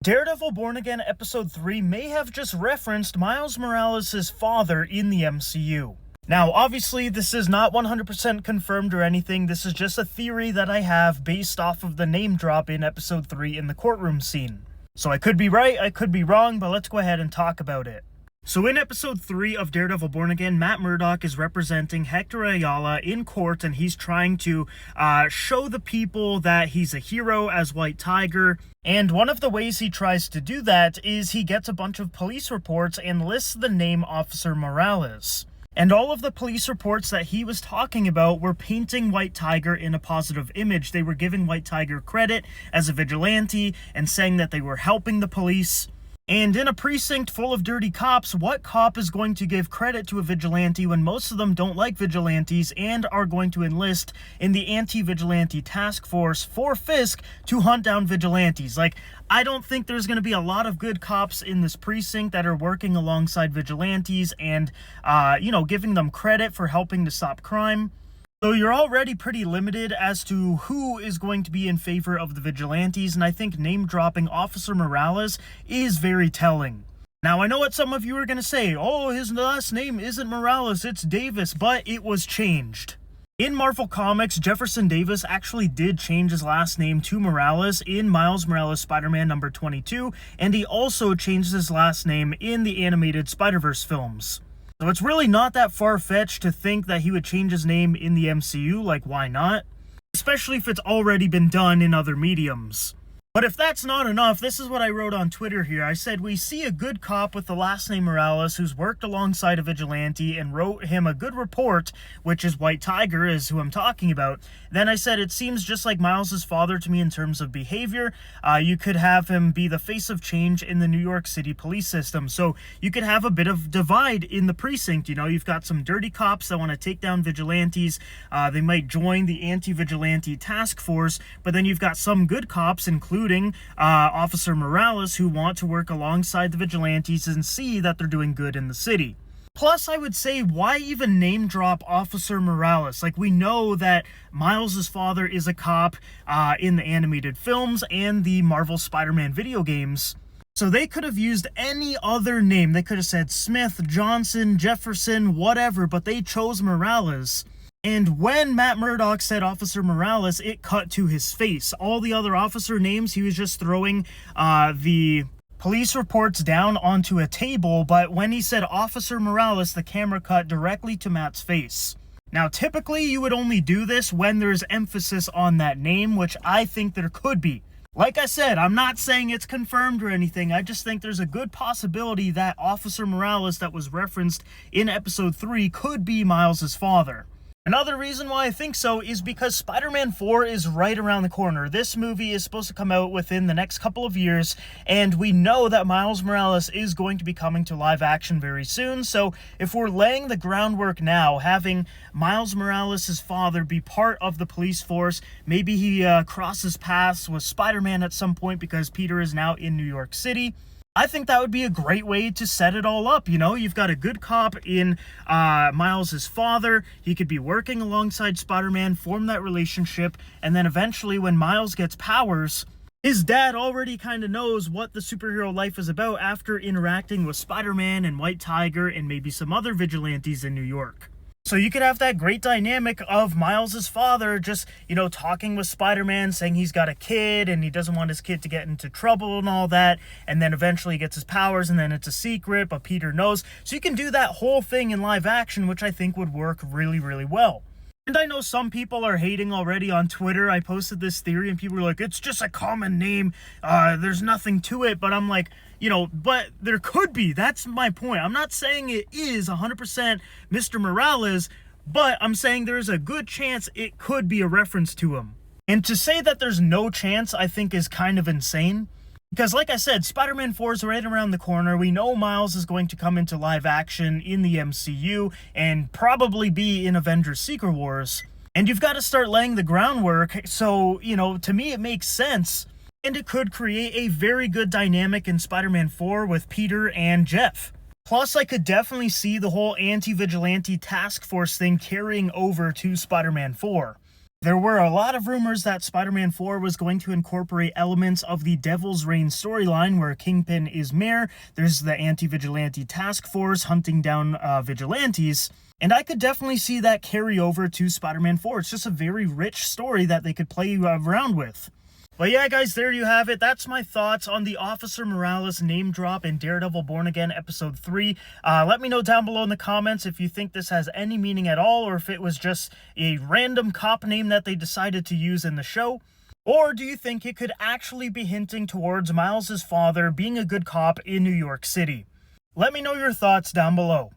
Daredevil Born Again Episode 3 may have just referenced Miles Morales' father in the MCU. Now, obviously, this is not 100% confirmed or anything. This is just a theory that I have based off of the name drop in Episode 3 in the courtroom scene. So I could be right, I could be wrong, but let's go ahead and talk about it. So in Episode 3 of Daredevil Born Again, Matt Murdock is representing Hector Ayala in court, and he's trying to show the people that he's a hero as White Tiger. And one of the ways he tries to do that is he gets a bunch of police reports and lists the name Officer Morales. And all of the police reports that he was talking about were painting White Tiger in a positive image. They were giving White Tiger credit as a vigilante and saying that they were helping the police. And in a precinct full of dirty cops, what cop is going to give credit to a vigilante when most of them don't like vigilantes and are going to enlist in the anti-vigilante task force for Fisk to hunt down vigilantes? I don't think there's going to be a lot of good cops in this precinct that are working alongside vigilantes and, giving them credit for helping to stop crime. So you're already pretty limited as to who is going to be in favor of the vigilantes, and I think name-dropping Officer Morales is very telling. Now, I know what some of you are going to say, oh, his last name isn't Morales, it's Davis, but it was changed. In Marvel Comics, Jefferson Davis actually did change his last name to Morales in Miles Morales Spider-Man number 22, and he also changed his last name in the animated Spider-Verse films. So it's really not that far-fetched to think that he would change his name in the MCU, why not? Especially if it's already been done in other mediums. But if that's not enough, this is what I wrote on Twitter here. I said, we see a good cop with the last name Morales who's worked alongside a vigilante and wrote him a good report, which is White Tiger, is who I'm talking about. Then I said, it seems just like Miles' father to me in terms of behavior. You could have him be the face of change in the New York City police system. So you could have a bit of divide in the precinct. You've got some dirty cops that want to take down vigilantes. They might join the anti-vigilante task force, but then you've got some good cops, including Officer Morales, who want to work alongside the vigilantes and see that they're doing good in the city. Plus, I would say, why even name drop Officer Morales? We know that Miles' father is a cop in the animated films and the Marvel Spider-Man video games. So they could have used any other name. They could have said Smith, Johnson, Jefferson, whatever, but they chose Morales. And when Matt Murdock said Officer Morales, it cut to his face. All the other officer names, he was just throwing the police reports down onto a table, but when he said Officer Morales, the camera cut directly to Matt's face. Now, typically, you would only do this when there's emphasis on that name, which I think there could be. Like I said, I'm not saying it's confirmed or anything, I just think there's a good possibility that Officer Morales that was referenced in Episode 3 could be Miles' father. Another reason why I think so is because Spider-Man 4 is right around the corner. This movie is supposed to come out within the next couple of years, and we know that Miles Morales is going to be coming to live action very soon, so if we're laying the groundwork now, having Miles Morales' father be part of the police force, maybe he crosses paths with Spider-Man at some point because Peter is now in New York City, I think that would be a great way to set it all up. You've got a good cop in Miles' father. He could be working alongside Spider-Man, form that relationship, and then eventually when Miles gets powers, his dad already kind of knows what the superhero life is about after interacting with Spider-Man and White Tiger and maybe some other vigilantes in New York. So you could have that great dynamic of Miles' father just, talking with Spider-Man, saying he's got a kid and he doesn't want his kid to get into trouble and all that, and then eventually he gets his powers and then it's a secret, but Peter knows. So you can do that whole thing in live action, which I think would work really, really well. And I know some people are hating already on Twitter. I posted this theory and people were like, it's just a common name, there's nothing to it, but I'm like, but there could be. That's my point. I'm not saying it is 100% Mr. Morales, but I'm saying there's a good chance it could be a reference to him. And to say that there's no chance, I think is kind of insane. Because like I said, Spider-Man 4 is right around the corner. We know Miles is going to come into live action in the MCU and probably be in Avengers Secret Wars. And you've got to start laying the groundwork. So, to me it makes sense. And it could create a very good dynamic in Spider-Man 4 with Peter and Jeff. Plus, I could definitely see the whole anti-vigilante task force thing carrying over to Spider-Man 4. There were a lot of rumors that Spider-Man 4 was going to incorporate elements of the Devil's Reign storyline where Kingpin is mayor, there's the anti-vigilante task force hunting down vigilantes, and I could definitely see that carry over to Spider-Man 4. It's just a very rich story that they could play around with. But yeah, guys, there you have it. That's my thoughts on the Officer Morales name drop in Daredevil Born Again Episode 3. Let me know down below in the comments if you think this has any meaning at all, or if it was just a random cop name that they decided to use in the show. Or do you think it could actually be hinting towards Miles' father being a good cop in New York City? Let me know your thoughts down below.